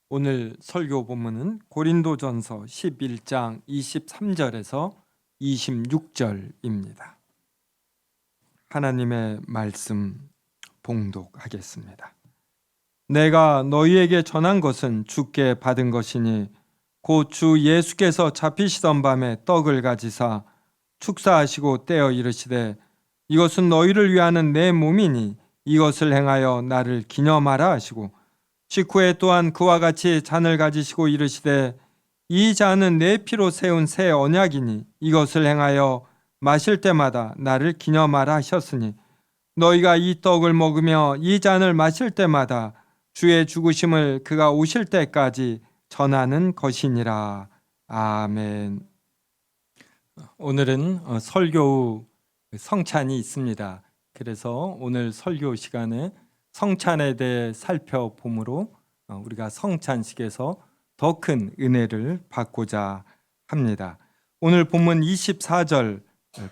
오늘 설교 본문은 고린도전서 11장 23절에서 26절입니다. 하나님의 말씀 봉독하겠습니다. 내가 너희에게 전한 것은 주께 받은 것이니 곧 주 예수께서 잡히시던 밤에 떡을 가지사 축사하시고 떼어 이르시되 이것은 너희를 위하는 내 몸이니 이것을 행하여 나를 기념하라 하시고 식후에 또한 그와 같이 잔을 가지시고 이르시되 이 잔은 내 피로 세운 새 언약이니 이것을 행하여 마실 때마다 나를 기념하라 하셨으니 너희가 이 떡을 먹으며 이 잔을 마실 때마다 주의 죽으심을 그가 오실 때까지 전하는 것이니라. 아멘. 오늘은 설교 후 성찬이 있습니다. 그래서 오늘 설교 시간에 성찬에 대해 살펴보므로 우리가 성찬식에서 더 큰 은혜를 받고자 합니다. 오늘 본문 24절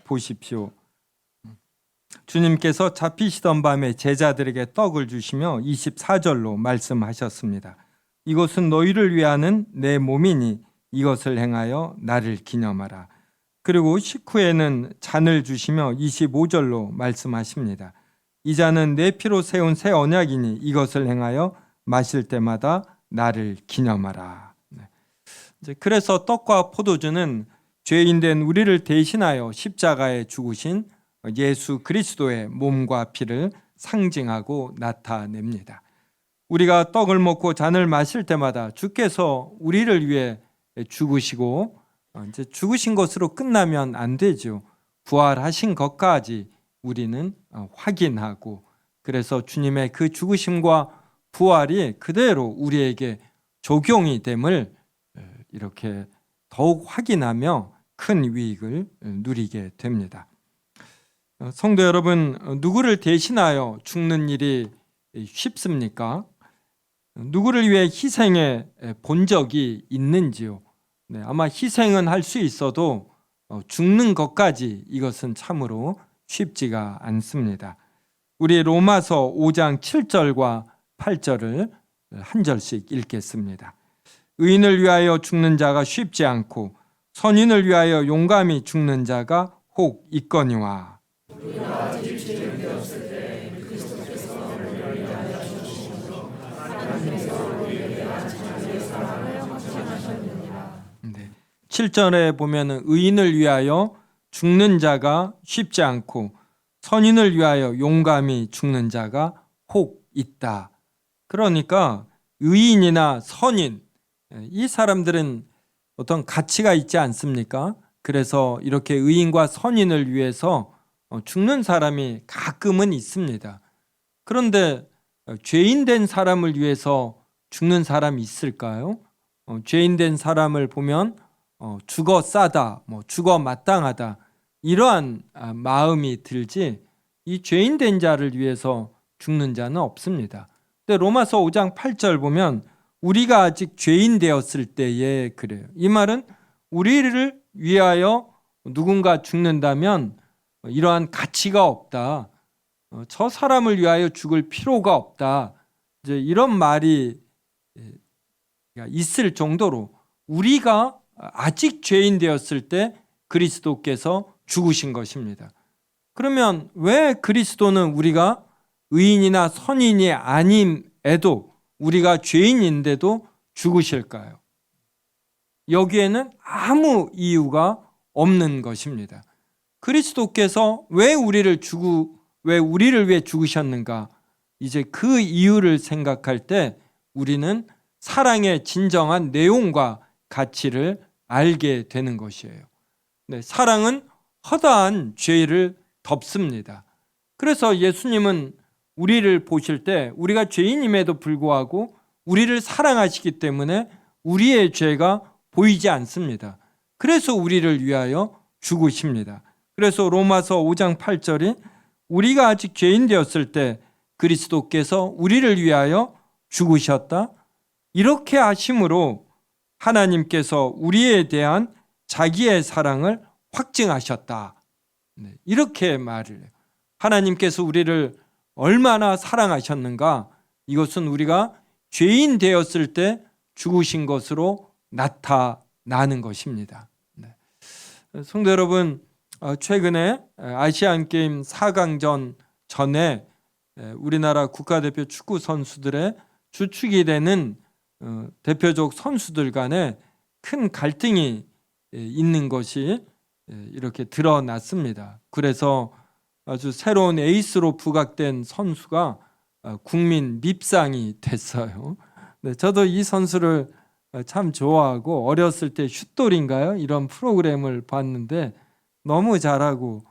보십시오. 주님께서 잡히시던 밤에 제자들에게 떡을 주시며 24절로 말씀하셨습니다. 이것은 너희를 위하는 내 몸이니 이것을 행하여 나를 기념하라. 그리고 식후에는 잔을 주시며 25절로 말씀하십니다. 이 잔은 내 피로 세운 새 언약이니 이것을 행하여 마실 때마다 나를 기념하라. 그래서 떡과 포도주는 죄인된 우리를 대신하여 십자가에 죽으신 예수 그리스도의 몸과 피를 상징하고 나타냅니다. 우리가 떡을 먹고 잔을 마실 때마다 주께서 우리를 위해 죽으시고 이제 죽으신 것으로 끝나면 안 되죠. 부활하신 것까지 우리는 확인하고, 그래서 주님의 그 죽으심과 부활이 그대로 우리에게 적용이 됨을 이렇게 더욱 확인하며 큰 유익을 누리게 됩니다. 성도 여러분, 누구를 대신하여 죽는 일이 쉽습니까? 누구를 위해 희생해 본 적이 있는지요? 아마 희생은 할 수 있어도 죽는 것까지 이것은 참으로 쉽지가 않습니다. 우리 로마서 5장 7절과 8절을 한 절씩 읽겠습니다. 의인을 위하여 죽는 자가 쉽지 않고 선인을 위하여 용감히 죽는 자가 혹 있거니와. 네. 7절에 보면 의인을 위하여 죽는 자가 쉽지 않고 선인을 위하여 용감히 죽는 자가 혹 있다. 그러니까 의인이나 선인, 이 사람들은 어떤 가치가 있지 않습니까? 그래서 이렇게 의인과 선인을 위해서 죽는 사람이 가끔은 있습니다. 그런데 죄인된 사람을 위해서 죽는 사람이 있을까요? 죄인된 사람을 보면 죽어 싸다, 죽어 마땅하다, 이러한 마음이 들지 이 죄인된 자를 위해서 죽는 자는 없습니다. 근데 로마서 5장 8절 보면 우리가 아직 죄인 되었을 때에 그래요. 이 말은 우리를 위하여 누군가 죽는다면 이러한 가치가 없다, 저 사람을 위하여 죽을 필요가 없다, 이제 이런 말이 있을 정도로 우리가 아직 죄인 되었을 때 그리스도께서 죽으신 것입니다. 그러면 왜 그리스도는 우리가 의인이나 선인이 아님에도 우리가 죄인인데도 죽으실까요? 여기에는 아무 이유가 없는 것입니다. 그리스도께서 왜 우리를 위해 죽으셨는가? 이제 그 이유를 생각할 때 우리는 사랑의 진정한 내용과 가치를 알게 되는 것이에요. 사랑은 허다한 죄를 덮습니다. 그래서 예수님은 우리를 보실 때 우리가 죄인임에도 불구하고 우리를 사랑하시기 때문에 우리의 죄가 보이지 않습니다. 그래서 우리를 위하여 죽으십니다. 그래서 로마서 5장 8절이 우리가 아직 죄인 되었을 때 그리스도께서 우리를 위하여 죽으셨다, 이렇게 하심으로 하나님께서 우리에 대한 자기의 사랑을 확증하셨다, 이렇게 말을 해요. 하나님께서 우리를 얼마나 사랑하셨는가, 이것은 우리가 죄인 되었을 때 죽으신 것으로 나타나는 것입니다. 네. 성도 여러분, 최근에 아시안게임 4강전 전에 우리나라 국가대표 축구 선수들의 주축이 되는 대표적 선수들 간에 큰 갈등이 있는 것이 이렇게 드러났습니다. 그래서 아주 새로운 에이스로 부각된 선수가 국민 밉상이 됐어요. 네, 저도 이 선수를 참 좋아하고 어렸을 때 슛돌인가요? 이런 프로그램을 봤는데 너무 잘하고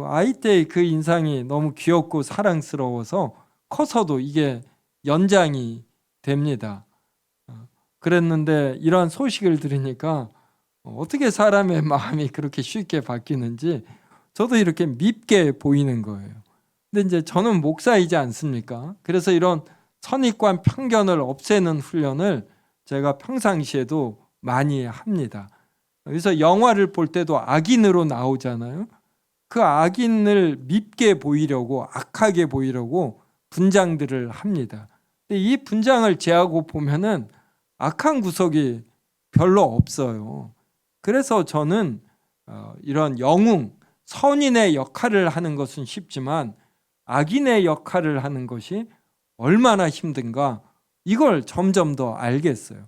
아이 때의 그 인상이 너무 귀엽고 사랑스러워서 커서도 이게 연장이 됩니다. 그랬는데 이러한 소식을 들으니까 어떻게 사람의 마음이 그렇게 쉽게 바뀌는지 저도 이렇게 밉게 보이는 거예요. 근데 이제 저는 목사이지 않습니까? 그래서 이런 선입관 편견을 없애는 훈련을 제가 평상시에도 많이 합니다. 그래서 영화를 볼 때도 악인으로 나오잖아요. 그 악인을 밉게 보이려고, 악하게 보이려고 분장들을 합니다. 근데 이 분장을 제하고 보면은 악한 구석이 별로 없어요. 그래서 저는 이런 영웅, 선인의 역할을 하는 것은 쉽지만 악인의 역할을 하는 것이 얼마나 힘든가 이걸 점점 더 알겠어요.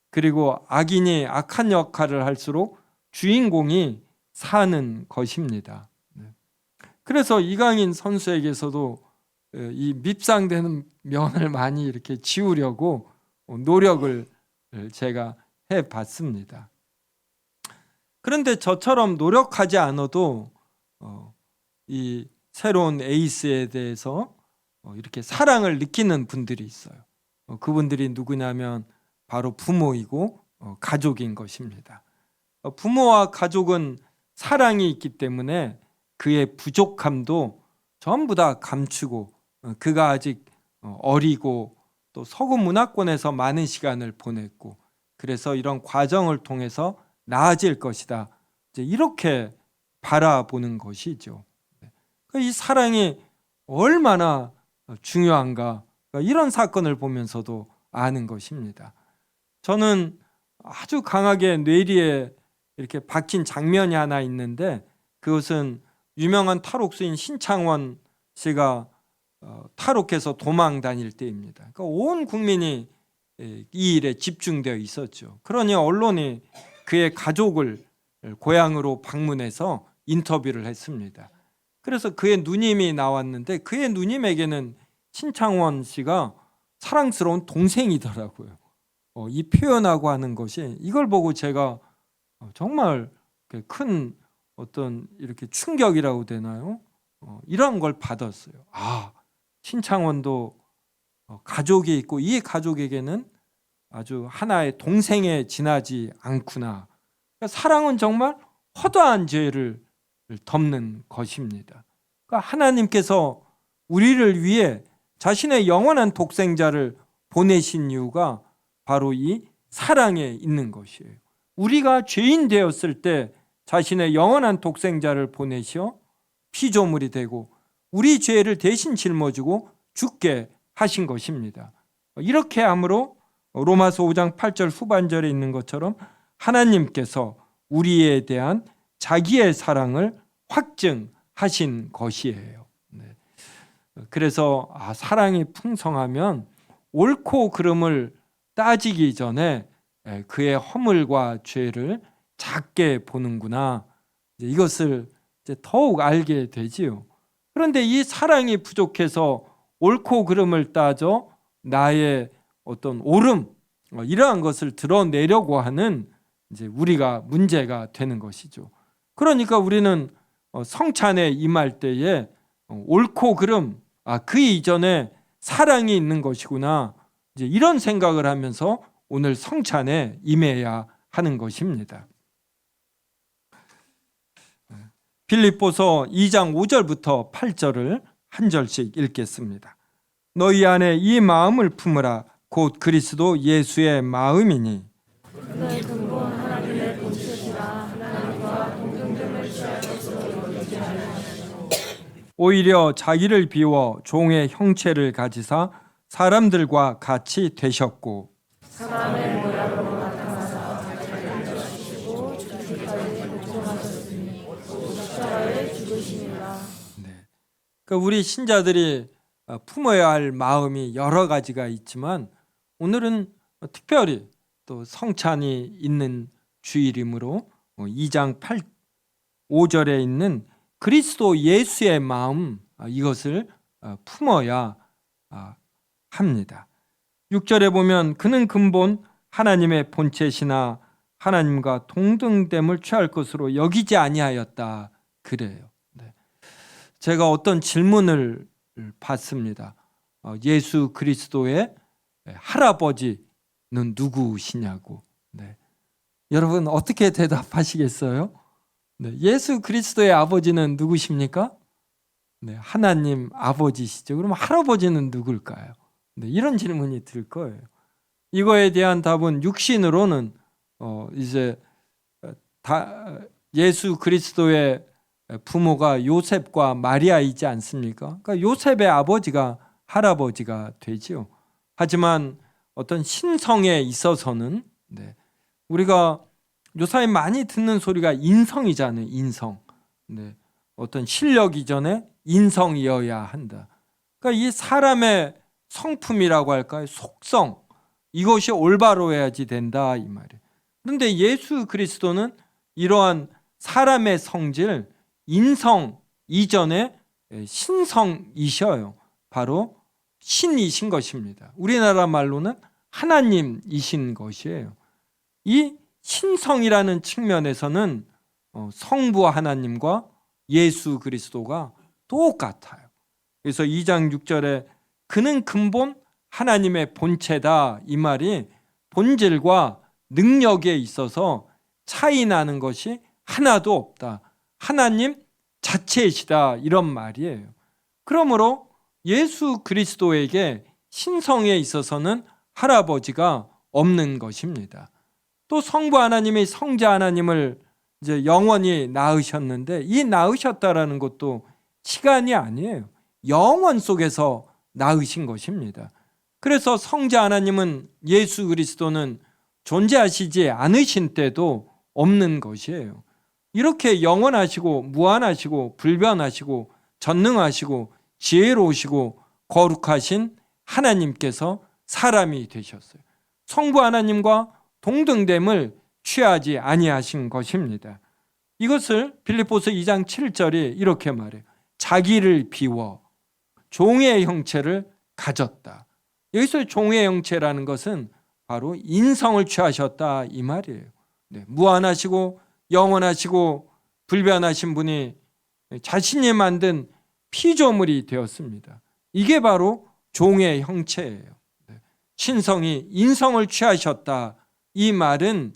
그리고 악인이 악한 역할을 할수록 주인공이 사는 것입니다. 그래서 이강인 선수에게서도 이 밉상되는 면을 많이 이렇게 지우려고 노력을 제가 해봤습니다. 그런데 저처럼 노력하지 않아도 이 새로운 에이스에 대해서 이렇게 사랑을 느끼는 분들이 있어요. 그분들이 누구냐면 바로 부모이고 가족인 것입니다. 부모와 가족은 사랑이 있기 때문에 그의 부족함도 전부 다 감추고 그가 아직 어리고 또 서구 문화권에서 많은 시간을 보냈고 그래서 이런 과정을 통해서 나아질 것이다. 이제 이렇게 바라보는 것이죠. 이 사랑이 얼마나 중요한가 이런 사건을 보면서도 아는 것입니다. 저는 아주 강하게 뇌리에 이렇게 박힌 장면이 하나 있는데 그것은 유명한 탈옥수인 신창원 씨가 탈옥해서 도망 다닐 때입니다. 그러니까 온 국민이 이 일에 집중되어 있었죠. 그러니 언론이 그의 가족을 고향으로 방문해서 인터뷰를 했습니다. 그래서 그의 누님이 나왔는데 그의 누님에게는 신창원 씨가 사랑스러운 동생이더라고요. 이 표현하고 하는 것이 이걸 보고 제가 정말 큰 어떤 이렇게 충격이라고 되나요? 이런 걸 받았어요. 아, 신창원도 가족이 있고 이 가족에게는 아주 하나의 동생에 지나지 않구나. 그러니까 사랑은 정말 허다한 죄를 덮는 것입니다. 그러니까 하나님께서 우리를 위해 자신의 영원한 독생자를 보내신 이유가 바로 이 사랑에 있는 것이에요. 우리가 죄인 되었을 때 자신의 영원한 독생자를 보내셔 피조물이 되고 우리 죄를 대신 짊어지고 죽게 하신 것입니다. 이렇게 함으로 로마서 5장 8절 후반절에 있는 것처럼 하나님께서 우리에 대한 자기의 사랑을 확증하신 것이에요. 그래서 사랑이 풍성하면 옳고 그름을 따지기 전에 그의 허물과 죄를 작게 보는구나. 이것을 이제 더욱 알게 되지요. 그런데 이 사랑이 부족해서 옳고 그름을 따져 나의 어떤 옳음 이러한 것을 드러내려고 하는 이제 우리가 문제가 되는 것이죠. 그러니까 우리는 성찬에 임할 때에 옳고 그름 그 이전에 사랑이 있는 것이구나. 이제 이런 생각을 하면서 오늘 성찬에 임해야 하는 것입니다. 빌립보서 2장 5절부터 8절을 한 절씩 읽겠습니다. 너희 안에 이 마음을 품으라. 곧 그리스도 예수의 마음이니 너의 근본 하나님의 본체시라. 하나님과 동등됨을 취할 것으로 여기지 아니하시고 오히려 자기를 비워 종의 형체를 가지사 사람들과 같이 되셨고 사람의 모양으로 나타나사 자기를 죽이시고 죽기까지 복종하셨으니 십자가에 죽으심이라. 네. 그러니까 우리 신자들이 품어야 할 마음이 여러 가지가 있지만 오늘은 특별히 또 성찬이 있는 주일이므로 2장 5절에 있는 그리스도 예수의 마음, 이것을 품어야 합니다. 6절에 보면 그는 근본 하나님의 본체시나 하나님과 동등됨을 취할 것으로 여기지 아니하였다 그래요. 네. 제가 어떤 질문을 받습니다. 예수 그리스도의 할아버지는 누구시냐고. 네. 여러분 어떻게 대답하시겠어요? 네. 예수 그리스도의 아버지는 누구십니까? 네. 하나님 아버지시죠. 그럼 할아버지는 누굴까요? 네. 이런 질문이 들 거예요. 이거에 대한 답은 육신으로는 이제 예수 그리스도의 부모가 요셉과 마리아이지 않습니까? 그러니까 요셉의 아버지가 할아버지가 되지요. 하지만 어떤 신성에 있어서는 우리가 요사이 많이 듣는 소리가 인성이잖아요. 인성. 어떤 실력 이전에 인성이어야 한다. 그러니까 이 사람의 성품이라고 할까요? 속성, 이것이 올바로야지 된다 이 말이에요. 그런데 예수 그리스도는 이러한 사람의 성질, 인성 이전에 신성이셔요. 바로 신이신 것입니다. 우리나라 말로는 하나님이신 것이에요. 이 신성이라는 측면에서는 성부 하나님과 예수 그리스도가 똑같아요. 그래서 2장 6절에 그는 근본 하나님의 본체다 이 말이 본질과 능력에 있어서 차이 나는 것이 하나도 없다. 하나님 자체이시다 이런 말이에요. 그러므로 예수 그리스도에게 신성에 있어서는 할아버지가 없는 것입니다. 또 성부 하나님이 성자 하나님을 이제 영원히 낳으셨는데 이 낳으셨다라는 것도 시간이 아니에요. 영원 속에서 낳으신 것입니다. 그래서 성자 하나님은 예수 그리스도는 존재하시지 않으신 때도 없는 것이에요. 이렇게 영원하시고 무한하시고 불변하시고 전능하시고 지혜로우시고 거룩하신 하나님께서 사람이 되셨어요. 성부 하나님과 동등됨을 취하지 아니하신 것입니다. 이것을 빌립보서 2장 7절이 이렇게 말해요. 자기를 비워 종의 형체를 가졌다. 여기서 종의 형체라는 것은 바로 인성을 취하셨다 이 말이에요. 무한하시고 영원하시고 불변하신 분이 자신이 만든 피조물이 되었습니다. 이게 바로 종의 형체예요. 신성이 인성을 취하셨다 이 말은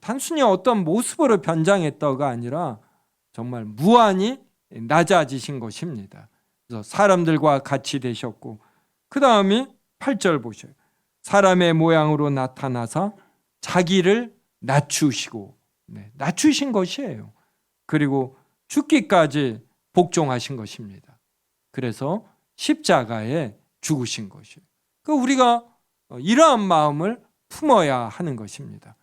단순히 어떤 모습으로 변장했다가 아니라 정말 무한히 낮아지신 것입니다. 그래서 사람들과 같이 되셨고 그 다음에 8절 보셔요. 사람의 모양으로 나타나서 자기를 낮추시고 낮추신 것이에요. 그리고 죽기까지 복종하신 것입니다. 그래서 십자가에 죽으신 것이에요. 우리가 이러한 마음을 품어야 하는 것입니다.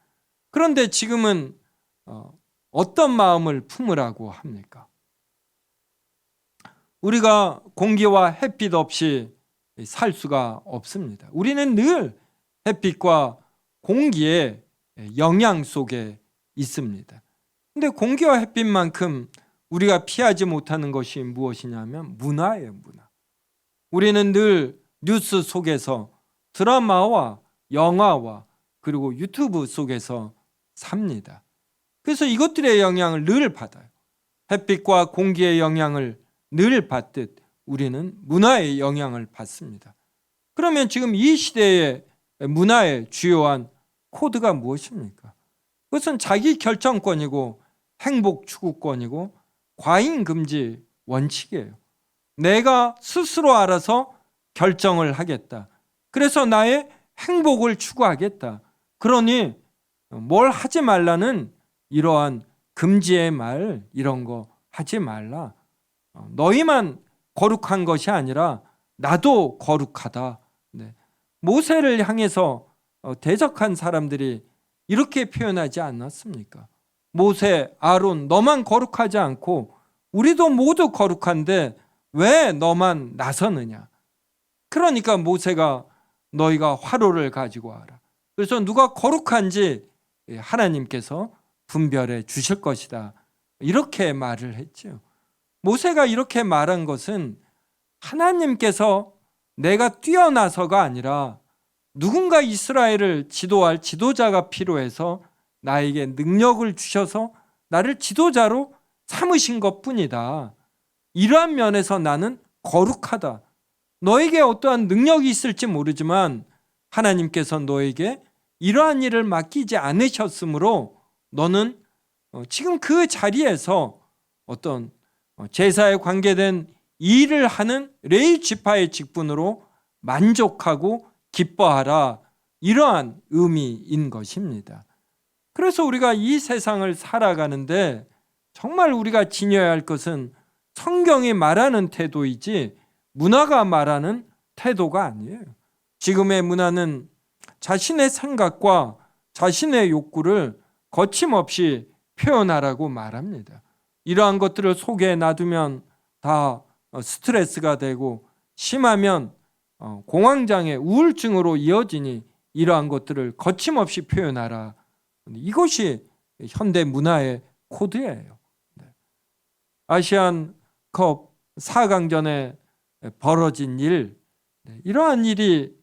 그런데 지금은 어떤 마음을 품으라고 합니까? 우리가 공기와 햇빛 없이 살 수가 없습니다. 우리는 늘 햇빛과 공기의 영향 속에 있습니다. 그런데 공기와 햇빛만큼 우리가 피하지 못하는 것이 무엇이냐면 문화예요. 문화. 우리는 늘 뉴스 속에서 드라마와 영화와 그리고 유튜브 속에서 삽니다. 그래서 이것들의 영향을 늘 받아요. 햇빛과 공기의 영향을 늘 받듯 우리는 문화의 영향을 받습니다. 그러면 지금 이 시대의 문화의 주요한 코드가 무엇입니까? 그것은 자기 결정권이고 행복 추구권이고 과잉 금지 원칙이에요. 내가 스스로 알아서 결정을 하겠다. 그래서 나의 행복을 추구하겠다. 그러니 뭘 하지 말라는 이러한 금지의 말 이런 거 하지 말라. 너희만 거룩한 것이 아니라 나도 거룩하다. 모세를 향해서 대적한 사람들이 이렇게 표현하지 않았습니까? 모세, 아론, 너만 거룩하지 않고 우리도 모두 거룩한데 왜 너만 나서느냐? 그러니까 모세가 너희가 화로를 가지고 와라. 그래서 누가 거룩한지 하나님께서 분별해 주실 것이다. 이렇게 말을 했죠. 모세가 이렇게 말한 것은 하나님께서 내가 뛰어나서가 아니라 누군가 이스라엘을 지도할 지도자가 필요해서 나에게 능력을 주셔서 나를 지도자로 삼으신 것뿐이다. 이러한 면에서 나는 거룩하다. 너에게 어떠한 능력이 있을지 모르지만 하나님께서 너에게 이러한 일을 맡기지 않으셨으므로 너는 지금 그 자리에서 어떤 제사에 관계된 일을 하는 레위 지파의 직분으로 만족하고 기뻐하라. 이러한 의미인 것입니다. 그래서 우리가 이 세상을 살아가는데 정말 우리가 지녀야 할 것은 성경이 말하는 태도이지 문화가 말하는 태도가 아니에요. 지금의 문화는 자신의 생각과 자신의 욕구를 거침없이 표현하라고 말합니다. 이러한 것들을 속에 놔두면 다 스트레스가 되고 심하면 공황장애, 우울증으로 이어지니 이러한 것들을 거침없이 표현하라. 이것이 현대 문화의 코드예요. 아시안컵 4강전에 벌어진 일, 이러한 일이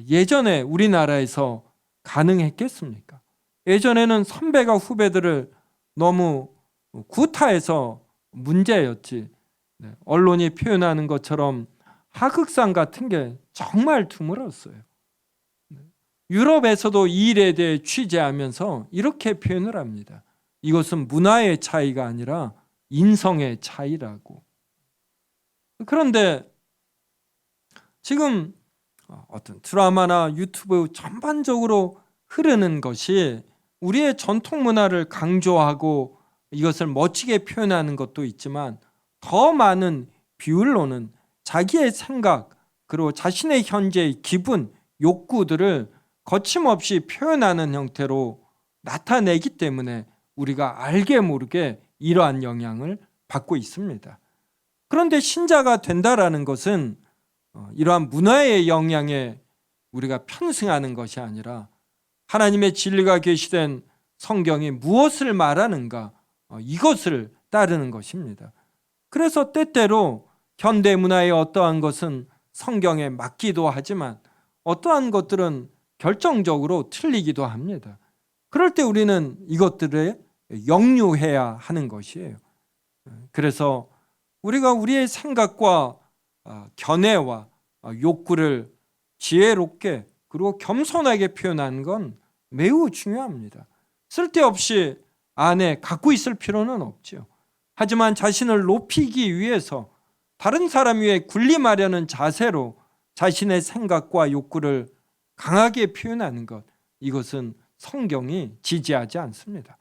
예전에 우리나라에서 가능했겠습니까? 예전에는 선배가 후배들을 너무 구타해서 문제였지, 언론이 표현하는 것처럼 하극상 같은 게 정말 드물었어요. 유럽에서도 이 일에 대해 취재하면서 이렇게 표현을 합니다. 이것은 문화의 차이가 아니라 인성의 차이라고. 그런데 지금 어떤 드라마나 유튜브 전반적으로 흐르는 것이 우리의 전통 문화를 강조하고 이것을 멋지게 표현하는 것도 있지만 더 많은 비율로는 자기의 생각 그리고 자신의 현재의 기분, 욕구들을 거침없이 표현하는 형태로 나타내기 때문에 우리가 알게 모르게 이러한 영향을 받고 있습니다. 그런데 신자가 된다라는 것은 이러한 문화의 영향에 우리가 편승하는 것이 아니라 하나님의 진리가 계시된 성경이 무엇을 말하는가, 이것을 따르는 것입니다. 그래서 때때로 현대 문화의 어떠한 것은 성경에 맞기도 하지만 어떠한 것들은 결정적으로 틀리기도 합니다. 그럴 때 우리는 이것들에 역류해야 하는 것이에요. 그래서 우리가 우리의 생각과 견해와 욕구를 지혜롭게 그리고 겸손하게 표현하는 건 매우 중요합니다. 쓸데없이 안에 갖고 있을 필요는 없죠. 하지만 자신을 높이기 위해서 다른 사람 위에 군림하려는 자세로 자신의 생각과 욕구를 강하게 표현하는 것, 이것은 성경이 지지하지 않습니다.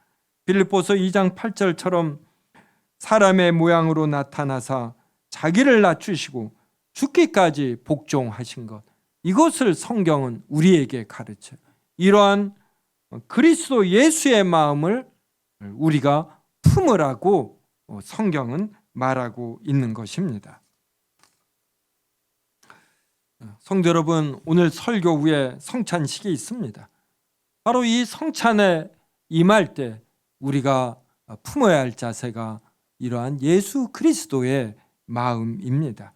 빌립보서 2장 8절처럼 사람의 모양으로 나타나사 자기를 낮추시고 죽기까지 복종하신 것, 이것을 성경은 우리에게 가르쳐요. 이러한 그리스도 예수의 마음을 우리가 품으라고 성경은 말하고 있는 것입니다. 성도 여러분, 오늘 설교 후에 성찬식이 있습니다. 바로 이 성찬에 임할 때 우리가 품어야 할 자세가 이러한 예수 그리스도의 마음입니다.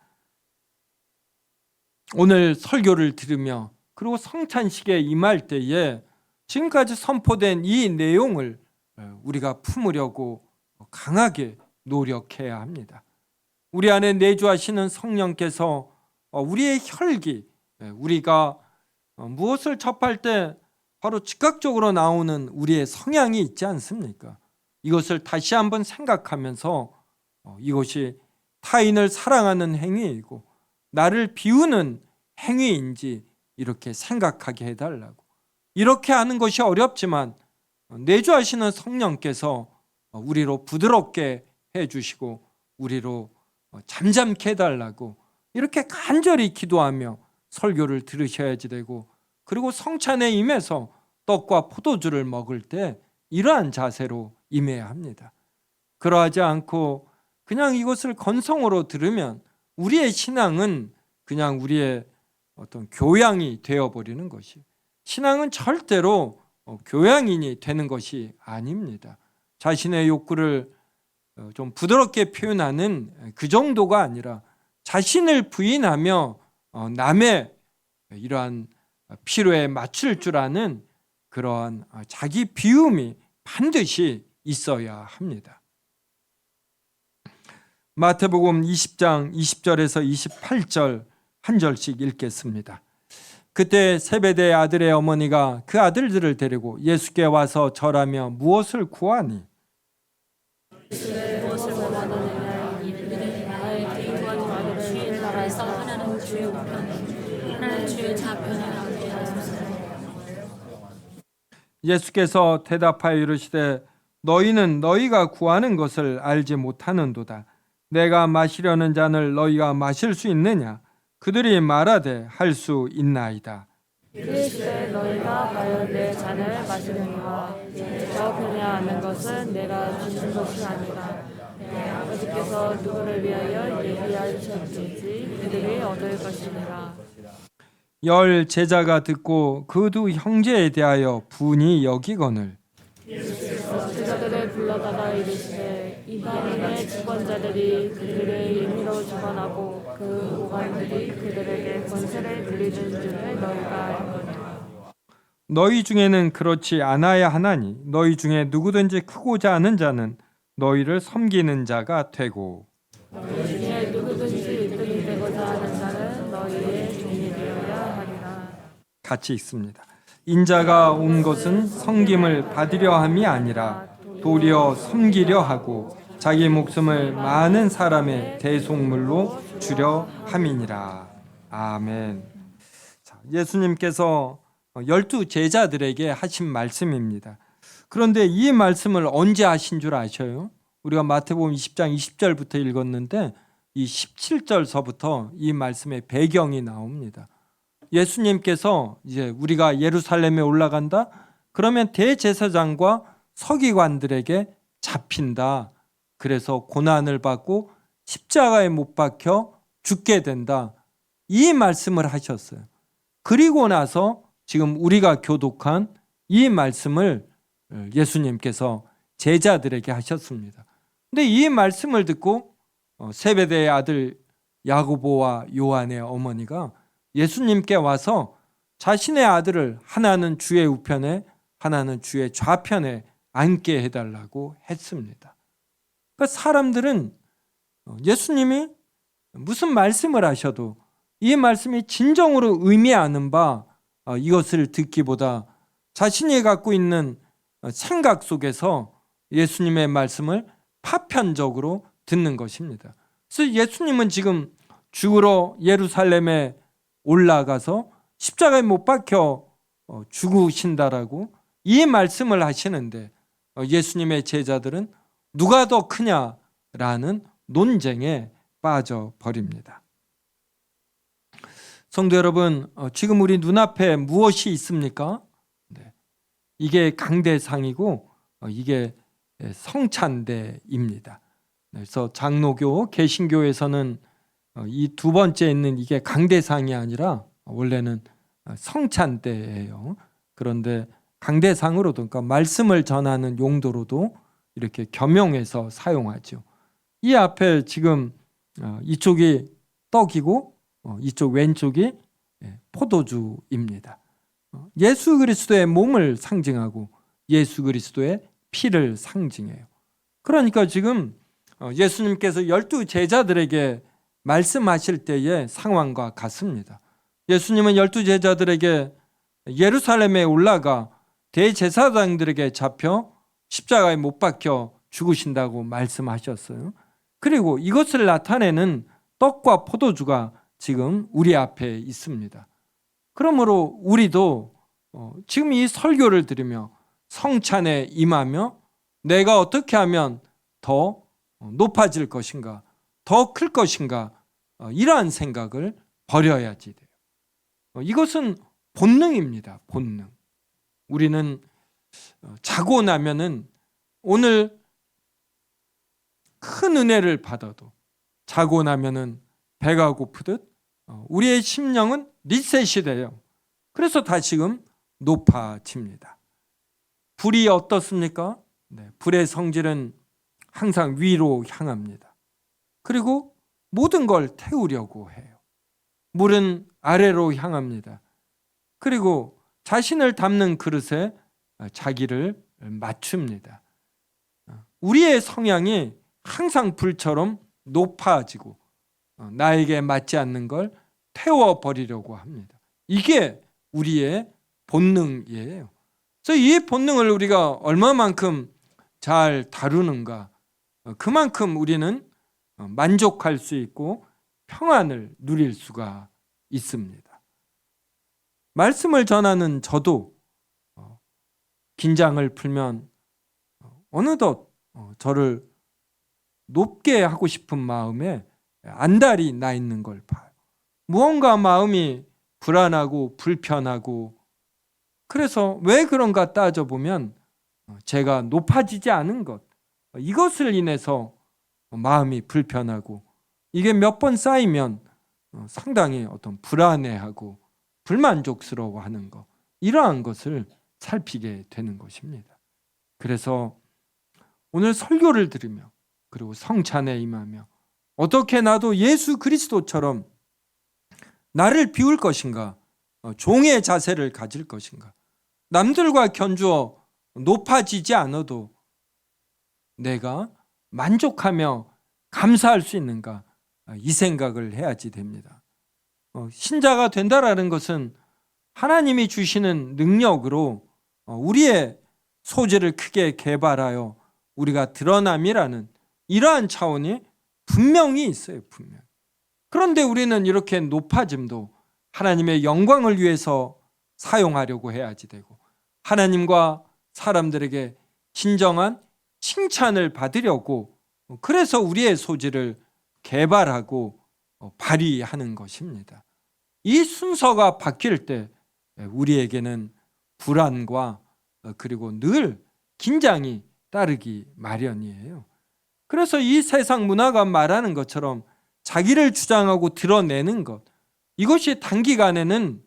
오늘 설교를 들으며 그리고 성찬식에 임할 때에 지금까지 선포된 이 내용을 우리가 품으려고 강하게 노력해야 합니다. 우리 안에 내주하시는 성령께서 우리의 혈기, 우리가 무엇을 접할 때 바로 즉각적으로 나오는 우리의 성향이 있지 않습니까? 이것을 다시 한번 생각하면서 이것이 타인을 사랑하는 행위이고 나를 비우는 행위인지 이렇게 생각하게 해달라고. 이렇게 하는 것이 어렵지만 내주하시는 성령께서 우리로 부드럽게 해주시고 우리로 잠잠케 해달라고 이렇게 간절히 기도하며 설교를 들으셔야지 되고, 그리고 성찬에 임해서 떡과 포도주를 먹을 때 이러한 자세로 임해야 합니다. 그러하지 않고 그냥 이것을 건성으로 들으면 우리의 신앙은 그냥 우리의 어떤 교양이 되어버리는 것이, 신앙은 절대로 교양인이 되는 것이 아닙니다. 자신의 욕구를 좀 부드럽게 표현하는 그 정도가 아니라 자신을 부인하며 남의 이러한 필요에 맞출 줄 아는 그러한 자기 비움이 반드시 있어야 합니다. 마태복음 20장 20절에서 28절 한 절씩 읽겠습니다. 그때 세베대의 아들의 어머니가 그 아들들을 데리고 예수께 와서 절하며 무엇을 구하니? 무엇을 원하느냐? 이들이 나의 개인과 아들을 주의 나라에서 하나는 주의 우편, 하나는 주의 좌편에 앉게 하소서. 예수께서 대답하여 이르시되 너희는 너희가 구하는 것을 알지 못하는도다. 내가 마시려는 잔을 너희가 마실 수 있느냐? 그들이 말하되 할 수 있나이다. 이르시되 너희가 과연 내 잔을 마시느니와 저 편에 앉는 것은 내가 주신 것이 아니라 내 아버지께서 누구를 위하여 예비하셨든지 그들이 얻을 것이니라. 열 제자가 듣고 그 두 형제에 대하여 분이 여기거늘 제자들을 불러다가 이르시되 이 밤에 주권자들이 그들의 임의로 주관하고 그 오간들이 그들에게 권세를 들리는 줄을 너희가 알거니와. 너희 중에는 그렇지 않아야 하나니 너희 중에 누구든지 크고자 하는 자는 너희를 섬기는 자가 되고 너희 중에 누구든지 일등이 되고자 하는 자는 너희의 종이 되어야 하리라. 같이 있습니다. 인자가 온 것은 섬김을 받으려 함이 아니라 도리어 섬기려 하고 자기 목숨을 많은 사람의 대속물로 주려 함이니라. 아멘. 자, 예수님께서 12 제자들에게 하신 말씀입니다. 그런데 이 말씀을 언제 하신 줄 아셔요? 우리가 마태복음 20장 20절부터 읽었는데 이 17절서부터 이 말씀의 배경이 나옵니다. 예수님께서 이제 우리가 예루살렘에 올라간다? 그러면 대제사장과 서기관들에게 잡힌다. 그래서 고난을 받고 십자가에 못 박혀 죽게 된다. 이 말씀을 하셨어요. 그리고 나서 지금 우리가 교독한 이 말씀을 예수님께서 제자들에게 하셨습니다. 근데 이 말씀을 듣고 세베대의 아들 야고보와 요한의 어머니가 예수님께 와서 자신의 아들을 하나는 주의 우편에 하나는 주의 좌편에 앉게 해달라고 했습니다. 그러니까 사람들은 예수님이 무슨 말씀을 하셔도 이 말씀이 진정으로 의미하는 바 이것을 듣기보다 자신이 갖고 있는 생각 속에서 예수님의 말씀을 파편적으로 듣는 것입니다. 그래서 예수님은 지금 죽으러 예루살렘에 올라가서 십자가에 못 박혀 죽으신다라고 이 말씀을 하시는데 예수님의 제자들은 누가 더 크냐라는 논쟁에 빠져버립니다. 성도 여러분, 지금 우리 눈앞에 무엇이 있습니까? 네. 이게 강대상이고 이게 성찬대입니다. 그래서 장로교, 개신교에서는 이 두 번째 있는 이게 강대상이 아니라 원래는 성찬대예요. 그런데 강대상으로도, 그러니까 말씀을 전하는 용도로도 이렇게 겸용해서 사용하죠. 이 앞에 지금 이쪽이 떡이고 이쪽 왼쪽이 포도주입니다. 예수 그리스도의 몸을 상징하고 예수 그리스도의 피를 상징해요. 그러니까 지금 예수님께서 12 제자들에게 말씀하실 때의 상황과 같습니다. 예수님은 12 제자들에게 예루살렘에 올라가 대제사장들에게 잡혀 십자가에 못 박혀 죽으신다고 말씀하셨어요. 그리고 이것을 나타내는 떡과 포도주가 지금 우리 앞에 있습니다. 그러므로 우리도 지금 이 설교를 들으며 성찬에 임하며 내가 어떻게 하면 더 높아질 것인가, 더 클 것인가, 이러한 생각을 버려야지 돼요. 이것은 본능입니다. 본능. 우리는 자고 나면은 오늘 큰 은혜를 받아도 자고 나면은 배가 고프듯 우리의 심령은 리셋이 돼요. 그래서 다시금 높아집니다. 불이 어떻습니까? 네, 불의 성질은 항상 위로 향합니다. 그리고 모든 걸 태우려고 해요. 물은 아래로 향합니다. 그리고 자신을 담는 그릇에 자기를 맞춥니다. 우리의 성향이 항상 불처럼 높아지고 나에게 맞지 않는 걸 태워버리려고 합니다. 이게 우리의 본능이에요. 그래서 이 본능을 우리가 얼마만큼 잘 다루는가, 그만큼 우리는 만족할 수 있고 평안을 누릴 수가 있습니다. 말씀을 전하는 저도 긴장을 풀면 어느덧 저를 높게 하고 싶은 마음에 안달이 나 있는 걸 봐요. 무언가 마음이 불안하고 불편하고, 그래서 왜 그런가 따져보면 제가 높아지지 않은 것, 이것을 인해서 마음이 불편하고, 이게 몇 번 쌓이면 상당히 어떤 불안해하고 불만족스러워하는 것, 이러한 것을 살피게 되는 것입니다. 그래서 오늘 설교를 들으며 그리고 성찬에 임하며 어떻게 나도 예수 그리스도처럼 나를 비울 것인가, 종의 자세를 가질 것인가, 남들과 견주어 높아지지 않아도 내가 만족하며 감사할 수 있는가, 이 생각을 해야지 됩니다. 신자가 된다라는 것은 하나님이 주시는 능력으로 우리의 소질을 크게 개발하여 우리가 드러남이라는 이러한 차원이 분명히 있어요. 분명. 그런데 우리는 이렇게 높아짐도 하나님의 영광을 위해서 사용하려고 해야지 되고, 하나님과 사람들에게 진정한 칭찬을 받으려고, 그래서 우리의 소질을 개발하고 발휘하는 것입니다. 이 순서가 바뀔 때 우리에게는 불안과 그리고 늘 긴장이 따르기 마련이에요. 그래서 이 세상 문화가 말하는 것처럼 자기를 주장하고 드러내는 것, 이것이 단기간에는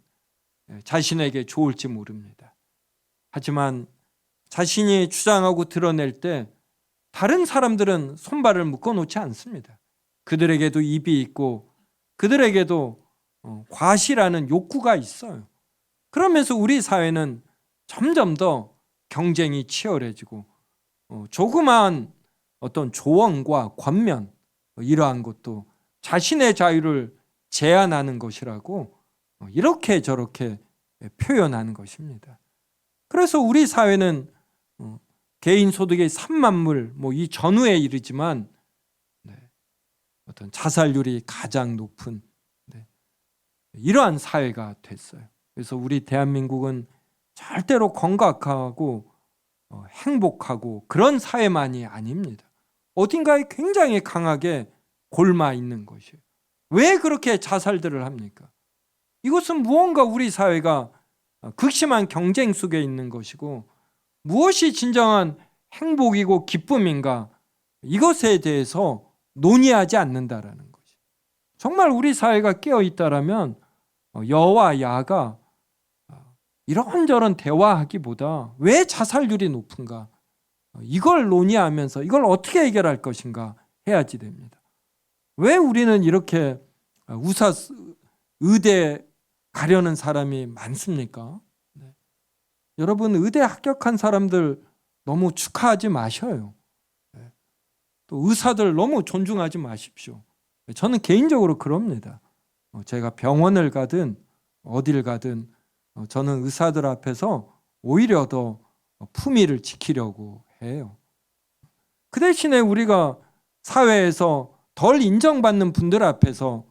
자신에게 좋을지 모릅니다. 하지만 자신이 주장하고 드러낼 때 다른 사람들은 손발을 묶어놓지 않습니다. 그들에게도 입이 있고 그들에게도 과시라는 욕구가 있어요. 그러면서 우리 사회는 점점 더 경쟁이 치열해지고 조그마한 어떤 조언과 권면, 이러한 것도 자신의 자유를 제한하는 것이라고 이렇게 저렇게 표현하는 것입니다. 그래서 우리 사회는 개인 소득의 3만불 이 전후에 이르지만 어떤 자살률이 가장 높은 이러한 사회가 됐어요. 그래서 우리 대한민국은 절대로 건강하고 행복하고 그런 사회만이 아닙니다. 어딘가에 굉장히 강하게 골마 있는 것이에요. 왜 그렇게 자살들을 합니까? 이것은 무언가 우리 사회가 극심한 경쟁 속에 있는 것이고, 무엇이 진정한 행복이고 기쁨인가, 이것에 대해서 논의하지 않는다라는 것이. 정말 우리 사회가 깨어 있다라면 여와 야가 이런저런 대화하기보다 왜 자살률이 높은가, 이걸 논의하면서 이걸 어떻게 해결할 것인가 해야지 됩니다. 왜 우리는 이렇게 의대 가려는 사람이 많습니까? 여러분, 의대 합격한 사람들 너무 축하하지 마셔요. 또 의사들 너무 존중하지 마십시오. 저는 개인적으로 그럽니다. 제가 병원을 가든 어딜 가든 저는 의사들 앞에서 오히려 더 품위를 지키려고 해요. 그 대신에 우리가 사회에서 덜 인정받는 분들 앞에서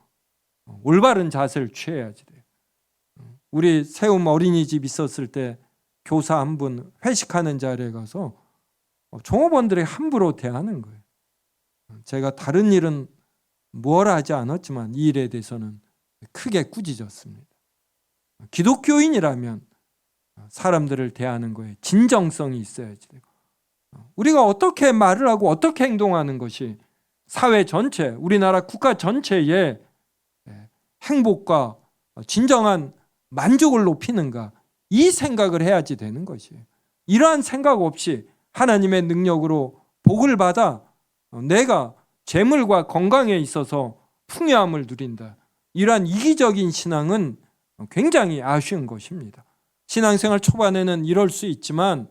올바른 자세를 취해야지 돼요. 우리 세움 어린이집 있었을 때 교사 한 분 회식하는 자리에 가서 종업원들이 함부로 대하는 거예요. 제가 다른 일은 뭐라 하지 않았지만 이 일에 대해서는 크게 꾸짖었습니다. 기독교인이라면 사람들을 대하는 거에 진정성이 있어야지 되고, 우리가 어떻게 말을 하고 어떻게 행동하는 것이 사회 전체, 우리나라 국가 전체의 행복과 진정한 만족을 높이는가, 이 생각을 해야지 되는 것이에요. 이러한 생각 없이 하나님의 능력으로 복을 받아 내가 재물과 건강에 있어서 풍요함을 누린다, 이러한 이기적인 신앙은 굉장히 아쉬운 것입니다. 신앙생활 초반에는 이럴 수 있지만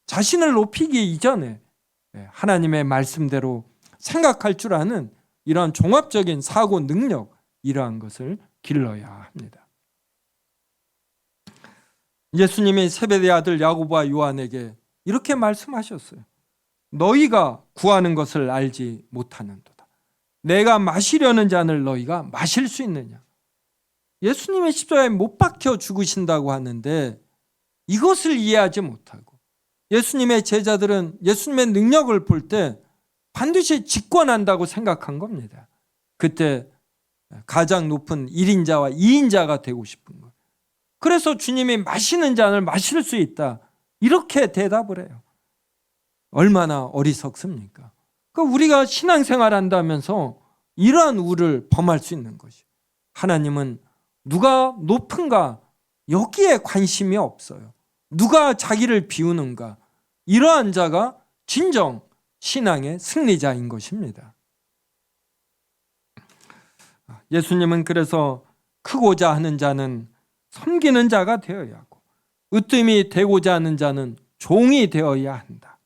자신을 높이기 이전에 하나님의 말씀대로 생각할 줄 아는 이러한 종합적인 사고 능력, 이러한 것을 길러야 합니다. 예수님이 세베대의 아들 야고보와 요한에게 이렇게 말씀하셨어요. 너희가 구하는 것을 알지 못하는도다. 내가 마시려는 잔을 너희가 마실 수 있느냐. 예수님의 십자가에 못 박혀 죽으신다고 하는데 이것을 이해하지 못하고, 예수님의 제자들은 예수님의 능력을 볼 때 반드시 직권한다고 생각한 겁니다. 그때 가장 높은 1인자와 2인자가 되고 싶은 거예요. 그래서 주님이 마시는 잔을 마실 수 있다, 이렇게 대답을 해요. 얼마나 어리석습니까? 우리가 신앙생활 한다면서 이러한 우를 범할 수 있는 것이에요. 하나님은 누가 높은가, 여기에 관심이 없어요. 누가 자기를 비우는가, 이러한 자가 진정 신앙의 승리자인 것입니다. 예수님은 그래서 크고자 하는 자는 섬기는 자가 되어야 하고, 으뜸이 되고자 하는 자는 종이 되어야 한다.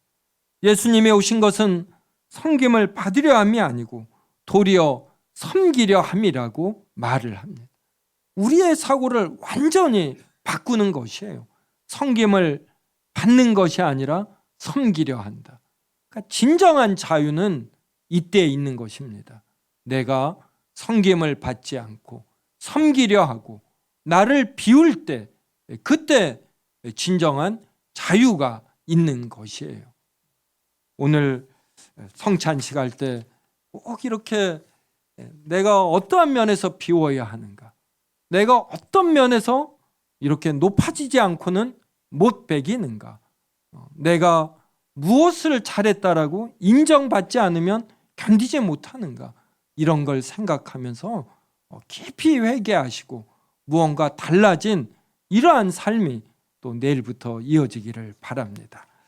예수님이 오신 것은 섬김을 받으려 함이 아니고 도리어 섬기려 함이라고 말을 합니다. 우리의 사고를 완전히 바꾸는 것이에요. 섬김을 받는 것이 아니라 섬기려 한다. 그러니까 진정한 자유는 이때 있는 것입니다. 내가 섬김을 받지 않고 섬기려 하고 나를 비울 때, 그때 진정한 자유가 있는 것이에요. 오늘 성찬식 할 때 꼭 이렇게 내가 어떠한 면에서 비워야 하는가, 내가 어떤 면에서 이렇게 높아지지 않고는 못 배기는가, 내가 무엇을 잘했다라고 인정받지 않으면 견디지 못하는가, 이런 걸 생각하면서 깊이 회개하시고 무언가 달라진 이러한 삶이 또 내일부터 이어지기를 바랍니다.